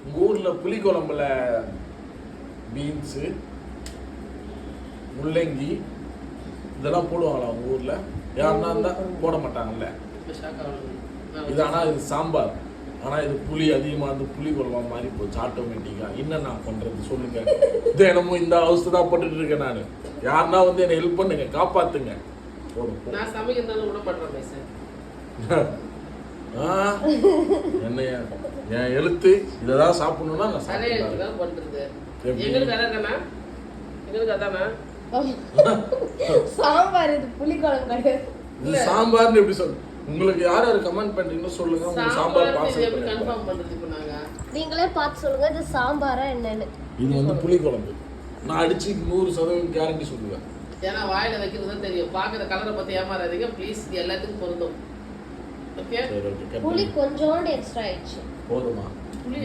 உங்கள் ஊரில் புளிக்குழம்புல பீன்ஸு முள்ளங்கி இதெல்லாம் போடுவாங்களா உங்கள் ஊரில்? யாருன்னா இருந்தால் போட மாட்டாங்கல்ல. இது ஆனால் இது சாம்பார், ஆனால் இது புளி அதிகமாக இருந்து புளி குழம்பா மாதிரி போச்சு ஆட்டோமேட்டிக்காக. என்ன நான் பண்ணுறது சொல்லுங்கள்? தினமும் இந்த அவஸ்தை தான் போட்டுட்டு இருக்கேன் நான். யாருன்னா வந்து என்னை ஹெல்ப் பண்ணுங்க, காப்பாற்றுங்க. நான் சமைக்கிறதால விட மாட்டேன் சார். என்ன என் எழுத்து இதை தான் சாப்பிடணும்னா நான் சாப்பிடுறேன் பண்ணுறது. எங்களுக்கு அதானா? எங்களுக்கு அதானா? சாம்பார் இது புளிக்குழம்பு கிடையாது. இது சாம்பார்னு எப்படி சொல்லு? உங்களுக்கு யார் யார் கமெண்ட் பண்றீங்கன்னு சொல்லுங்க. உங்க சாம்பார் பார்சல் எப்படி கன்ஃபார்ம் பண்றது இப்போ நாங்க? நீங்களே பார்த்து சொல்லுங்க இது சாம்பாரா என்னன்னு. இது வந்து புளிக்குழம்பு. நான் அடிச்சு 100% கேரண்டி சொல்லுவேன். ஏன்னா வாயில வைக்கிறது தான் தெரியும். பாக்குற கலரை பத்தி ஏமாறாதீங்க ப்ளீஸ். எல்லாத்துக்கும் பொருந்தும். ஓகே. புளி கொஞ்சோண்டு எக்ஸ்ட்ரா ஆயிடுச்சு. போதுமா? புளி